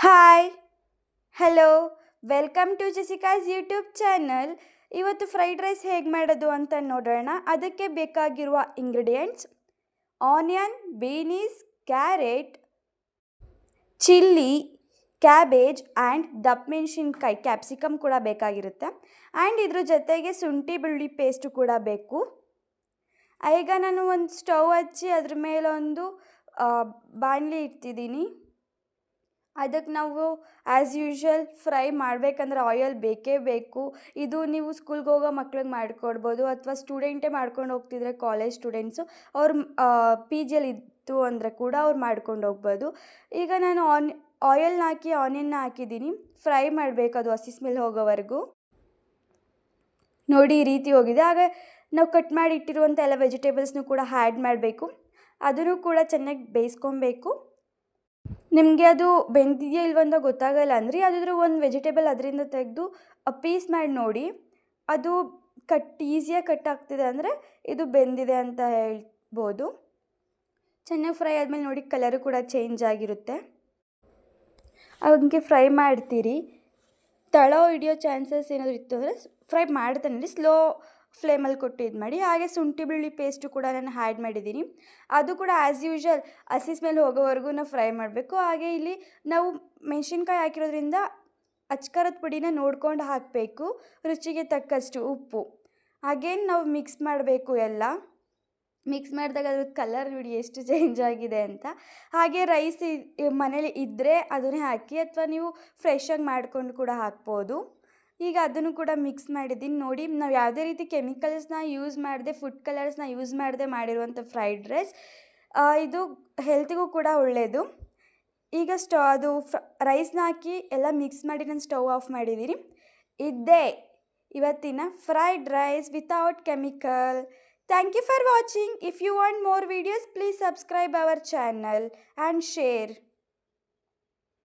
Hi hello welcome to Jessica's YouTube channel. ಇವತ್ತು fried rice ಹೇಗೆ ಮಾಡೋದು ಅಂತ ನೋಡೋಣ. ಅದಕ್ಕೆ ಬೇಕಾಗಿರುವ ingredients: onion, beans, carrot, chilli, cabbage and ದಪ್ಪ ಮೆಣಸಿನ್ಕಾಯಿ, ಕ್ಯಾಪ್ಸಿಕಮ್ ಕೂಡ ಬೇಕಾಗಿರುತ್ತೆ. ಆ್ಯಂಡ್ ಇದ್ರ ಜೊತೆಗೆ ಶುಂಠಿ ಬೆಳ್ಳುಳ್ಳಿ ಪೇಸ್ಟು ಕೂಡ ಬೇಕು. ಈಗ ನಾನು ಒಂದು ಸ್ಟವ್ ಹಚ್ಚಿ ಅದ್ರ ಮೇಲೊಂದು ಬಾಣಲಿ ಇಡ್ತಿದ್ದೀನಿ. ಅದಕ್ಕೆ ನಾವು ಆ್ಯಸ್ ಯೂಶ್ವಲ್ ಫ್ರೈ ಮಾಡಬೇಕಂದ್ರೆ ಆಯಿಲ್ ಬೇಕೇ ಬೇಕು. ಇದು ನೀವು ಸ್ಕೂಲ್ಗೆ ಹೋಗೋ ಮಕ್ಳಿಗೆ ಮಾಡಿಕೊಡ್ಬೋದು, ಅಥವಾ ಸ್ಟೂಡೆಂಟೇ ಮಾಡ್ಕೊಂಡು ಹೋಗ್ತಿದ್ರೆ ಕಾಲೇಜ್ ಸ್ಟೂಡೆಂಟ್ಸು ಅವ್ರು ಪಿ ಜಿಯಲ್ಲಿ ಇತ್ತು ಅಂದರೆ ಕೂಡ ಅವ್ರು ಮಾಡ್ಕೊಂಡು ಹೋಗ್ಬೋದು. ಈಗ ನಾನು ಆಯಿಲ್ನ ಹಾಕಿ ಆನಿಯನ್ನ ಹಾಕಿದ್ದೀನಿ. ಫ್ರೈ ಮಾಡಬೇಕು, ಅದು ಹಸಿ ಸ್ಮೆಲ್ ಹೋಗೋವರೆಗೂ. ನೋಡಿ, ಈ ರೀತಿ ಹೋಗಿದೆ. ಆಗ ನಾವು ಕಟ್ ಮಾಡಿ ಇಟ್ಟಿರುವಂಥ ಎಲ್ಲ ವೆಜಿಟೇಬಲ್ಸ್ನೂ ಕೂಡ ಆ್ಯಡ್ ಮಾಡಬೇಕು. ಅದನ್ನು ಕೂಡ ಚೆನ್ನಾಗಿ ಬೇಯಿಸ್ಕೊಬೇಕು. ನಿಮಗೆ ಅದು ಬೆಂದಿದೆಯಾ ಇಲ್ವಂತ ಗೊತ್ತಾಗಲ್ಲ ಅಂದರೆ ಯಾವುದಾದ್ರೂ ಒಂದು ವೆಜಿಟೇಬಲ್ ಅದರಿಂದ ತೆಗೆದು ಪೀಸ್ ಮಾಡಿ ನೋಡಿ. ಅದು ಈಸಿಯಾಗಿ ಕಟ್ ಆಗ್ತಿದೆ ಅಂದರೆ ಇದು ಬೆಂದಿದೆ ಅಂತ ಹೇಳ್ಬೋದು. ಚೆನ್ನಾಗಿ ಫ್ರೈ ಆದಮೇಲೆ ನೋಡಿ, ಕಲರು ಕೂಡ ಚೇಂಜ್ ಆಗಿರುತ್ತೆ. ಅವನಿಗೆ ಫ್ರೈ ಮಾಡ್ತೀರಿ. ತಳ ಹಿಡಿಯೋ ಚಾನ್ಸಸ್ ಏನಾದರೂ ಇತ್ತು ಅಂದರೆ ಫ್ರೈ ಮಾಡ್ತಾನೆ ಸ್ಲೋ ಫ್ಲೇಮಲ್ಲಿ ಕೊಟ್ಟು ಇದು ಮಾಡಿ. ಹಾಗೆ ಶುಂಠಿ ಬೆಳ್ಳುಳ್ಳಿ ಪೇಸ್ಟು ಕೂಡ ನಾನು ಆ್ಯಡ್ ಮಾಡಿದ್ದೀನಿ. ಅದು ಕೂಡ ಆ್ಯಸ್ ಯೂಶ್ವಲ್ ಹಸಿ ಸ್ಮೆಲ್ ಹೋಗೋವರೆಗೂ ನಾವು ಫ್ರೈ ಮಾಡಬೇಕು. ಹಾಗೆ ಇಲ್ಲಿ ನಾವು ಮೆಣಸಿನ್ಕಾಯಿ ಹಾಕಿರೋದ್ರಿಂದ ಅಚ್ಕಾರದ ಪುಡಿನ ನೋಡ್ಕೊಂಡು ಹಾಕಬೇಕು. ರುಚಿಗೆ ತಕ್ಕಷ್ಟು ಉಪ್ಪು. ಹಾಗೇನು ನಾವು ಮಿಕ್ಸ್ ಮಾಡಬೇಕು. ಎಲ್ಲ ಮಿಕ್ಸ್ ಮಾಡಿದಾಗ ಅದ್ರ ಕಲರ್ ನೋಡಿ ಎಷ್ಟು ಚೇಂಜ್ ಆಗಿದೆ ಅಂತ. ಹಾಗೆ ರೈಸ್ ಮನೇಲಿ ಇದ್ದರೆ ಅದನ್ನೇ ಹಾಕಿ, ಅಥವಾ ನೀವು ಫ್ರೆಶಾಗಿ ಮಾಡ್ಕೊಂಡು ಕೂಡ ಹಾಕ್ಬೋದು. ಈಗ ಅದನ್ನು ಕೂಡ ಮಿಕ್ಸ್ ಮಾಡಿದ್ದೀನಿ. ನೋಡಿ, ನಾವು ಯಾವುದೇ ರೀತಿ ಕೆಮಿಕಲ್ಸ್ನ ಯೂಸ್ ಮಾಡದೆ, ಫುಡ್ ಕಲರ್ಸ್ನ ಯೂಸ್ ಮಾಡದೆ ಮಾಡಿರುವಂಥ ಫ್ರೈಡ್ ರೈಸ್. ಇದು ಹೆಲ್ತಿಗೂ ಕೂಡ ಒಳ್ಳೆಯದು. ಈಗ ಅದು ರೈಸ್ನ ಹಾಕಿ ಎಲ್ಲ ಮಿಕ್ಸ್ ಮಾಡಿ ನಾನು ಸ್ಟವ್ ಆಫ್ ಮಾಡಿದ್ದೀನಿ. ಇದೇ ಇವತ್ತಿನ fried rice without chemical. Thank you for watching. If you want more videos, please subscribe our channel and share.